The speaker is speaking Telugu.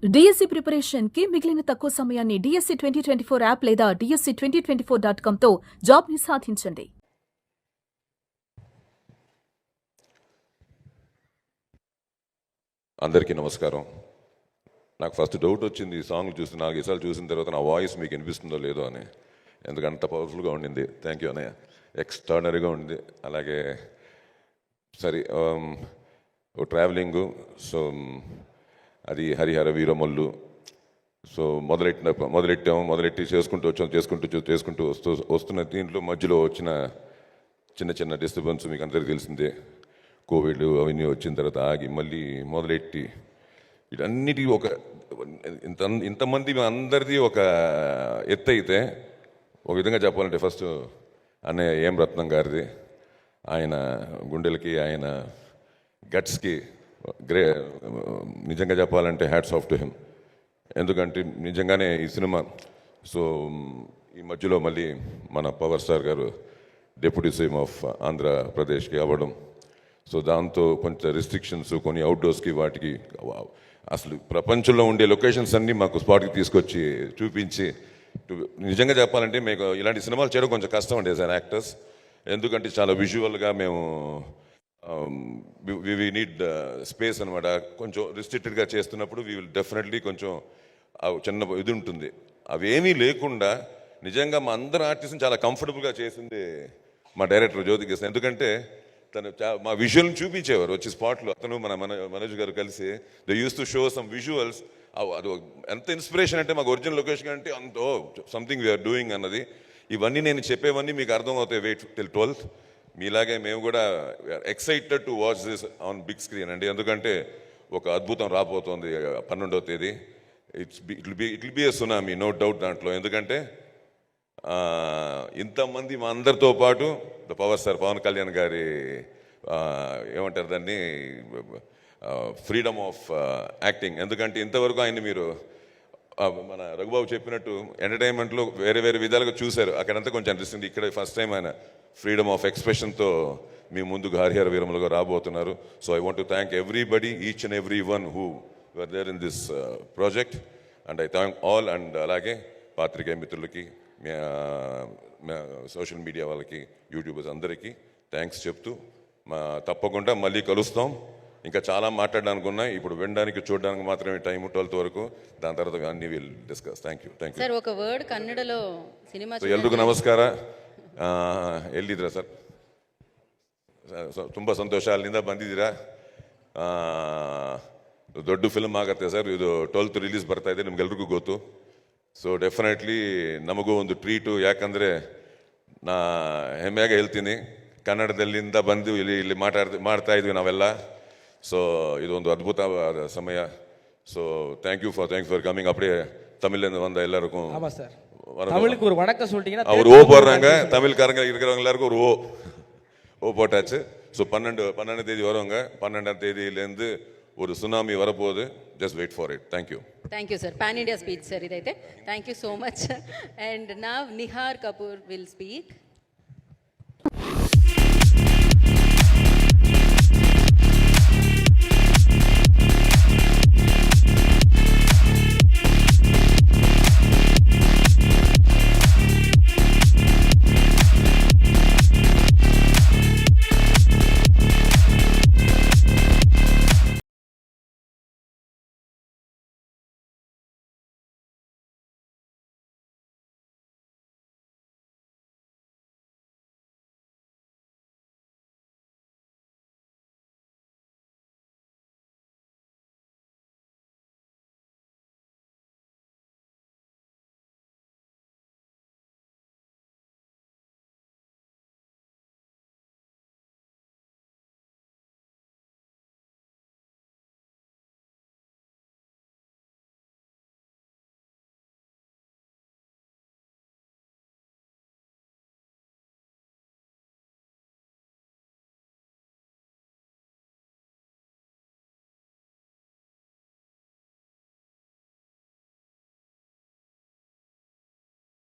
డిఎస్సి ప్రిపరేషన్ కి మిగిలిన తక్కువ సమయాన్ని డిఎస్సి 2024 యాప్ లేదా DSC2024.com తో జాబ్ ని సాధించండి. అందరికీ నమస్కారం. నాకు ఫస్ట్ డౌట్ వచ్చింది ఈ సాంగ్ చూసి 4 సార్లు చూసిన తర్వాత నా వాయిస్ మీకు వినిపిస్తుందో లేదో అని. ఎందుకంటే అంత పవర్ఫుల్గా ఉండింది. థ్యాంక్ యూ అన్నయ్య, ఎక్స్ట్రాడనరీగా ఉంది. అలాగే సరే ట్రావెలింగు, సో అది హరిహర వీరమల్లు, సో మొదలెట్టి చేసుకుంటూ వస్తున్న దీంట్లో మధ్యలో వచ్చిన చిన్న డిస్టర్బెన్స్ మీకు అందరికీ తెలిసిందే. కోవిడ్ అవన్నీ వచ్చిన తర్వాత ఆగి మళ్ళీ మొదలెట్టి వీటన్నిటికీ ఒక ఇంతమంది అందరిది ఒక ఎత్తు అయితే, ఒక విధంగా చెప్పాలంటే ఫస్ట్ అన్నయ్య ఏం రత్నం గారిది, ఆయన గుండెలకి ఆయన గట్స్కి నిజంగా చెప్పాలంటే హ్యాట్స్ ఆఫ్ టు హిమ్. ఎందుకంటే నిజంగానే ఈ సినిమా సో ఈ మధ్యలో మళ్ళీ మన పవర్ స్టార్ గారు డిప్యూటీ సీఎం ఆఫ్ ఆంధ్రప్రదేశ్కి అవ్వడం, సో దాంతో కొంచెం రెస్ట్రిక్షన్స్ కొన్ని అవుట్డోర్స్కి వాటికి అసలు ప్రపంచంలో ఉండే లొకేషన్స్ అన్నీ మాకు స్పాట్కి తీసుకొచ్చి చూపించి, నిజంగా చెప్పాలంటే మీకు ఇలాంటి సినిమాలు చేయడం కొంచెం కష్టం అండి యాజ్ అన్ యాక్టర్స్. ఎందుకంటే చాలా విజువల్గా మేము వి నీడ్ స్పేస్ అనమాట. కొంచెం రిస్ట్రిక్టెడ్గా చేస్తున్నప్పుడు వీ విల్ డెఫినెట్లీ కొంచెం చిన్న ఇది ఉంటుంది. అవేమీ లేకుండా నిజంగా మా అందరు ఆర్టిస్ట్ని చాలా కంఫర్టబుల్గా చేసింది మా డైరెక్టర్ జ్యోతికృష్ణ. ఎందుకంటే తను మా విజువల్ని చూపించేవారు వచ్చి స్పాట్లో. అతను మనోజ్ గారు కలిసి they use to show some visuals. అది ఎంత ఇన్స్పిరేషన్ అంటే మాకు ఒరిజినల్ లొకేషన్ అంటే అంత సంథింగ్ వీఆర్ డూయింగ్ అన్నది. ఇవన్నీ నేను చెప్పేవన్నీ మీకు అర్థమవుతాయి వెయిట్ టిల్ 12th. మీలాగే మేము కూడా excited to watch this on big screen అండి. ఎందుకంటే ఒక అద్భుతం రాబోతోంది 12వ తేదీ. It will be a tsunami, no doubt దాంట్లో. ఎందుకంటే ఇంతమంది మా అందరితో పాటు the power star Pawan Kalyan గారి ఏమంటారు దాన్ని ఫ్రీడమ్ ఆఫ్ యాక్టింగ్. ఎందుకంటే ఇంతవరకు ఆయన మీరు మన రఘుబాబు చెప్పినట్టు ఎంటర్టైన్మెంట్లో వేరే విధాలుగా చూశారు, అక్కడంతా కొంచెం అనిపిస్తుంది. ఇక్కడ ఫస్ట్ టైం ఆయన ఫ్రీడమ్ ఆఫ్ ఎక్స్ప్రెషన్తో మీ ముందుకు హరిహర వీరములుగా రాబోతున్నారు. So I want to thank everybody, each and every one who were there in this project, and I thank all. And అలాగే పాత్రికేయ మిత్రులకి, సోషల్ మీడియా వాళ్ళకి, యూట్యూబర్స్ అందరికీ థ్యాంక్స్ చెప్తూ తప్పకుండా మళ్ళీ కలుస్తాం. ఇంకా చాలా మాట్లాడడానికి ఉన్నాయి. ఇప్పుడు వినడానికి చూడడానికి మాత్రమే టైం 12th వరకు. దాని తర్వాత అన్ని will discuss. Thank you. Sir ఒక వర్డ్ ಕನ್ನಡలో ಸಿನಿಮಾ ಎಲ್ರಿಗೂ ನಮಸ್ಕಾರ. ಎಲ್ಲಿದ್ದೀರಾ ಸರ್? ತುಂಬ ಸಂತೋಷ, ಅಲ್ಲಿಂದ ಬಂದಿದ್ದೀರಾ. ದೊಡ್ಡ ಫಿಲ್ಮ್ ಆಗುತ್ತೆ ಸರ್ ಇದು. 12th ರಿಲೀಸ್ ಬರ್ತಾ ಇದೆ, ನಿಮ್ಗೆಲ್ರಿಗೂ ಗೊತ್ತು. ಸೊ ಡೆಫಿನೆಟ್ಲಿ ನಮಗೂ ಒಂದು ಟ್ರೀಟು. ಯಾಕಂದರೆ ನಾ ಹೆಮ್ಮೆಯಾಗಿ ಹೇಳ್ತೀನಿ, ಕನ್ನಡದಲ್ಲಿಂದ ಬಂದು ಇಲ್ಲಿ ಮಾಡ್ತಾ ಇದ್ವಿ ನಾವೆಲ್ಲ. ಸೊ ಇದೊಂದು ಅದ್ಭುತವಾದ ಸಮಯ. So thank you for coming. அப்படியே தமிழ்லேருந்து வந்த எல்லாருக்கும் தமிழுக்கு ஒரு வணக்கம் சொல்லிட்டீங்கன்னா அவர் ஓ போடுறாங்க. தமிழ்காரங்க இருக்கிறவங்க எல்லாருக்கும் ஒரு ஓ போட்டாச்சு. ஸோ 12 தேதி வருவாங்க. 12ஆம் தேதியிலேருந்து ஒரு సునామీ வரப்போகுது. Just wait for it. Thank you sir. Pan India speech sir ఇదైతే. Thank you so much. And now Nihar Kapoor will speak.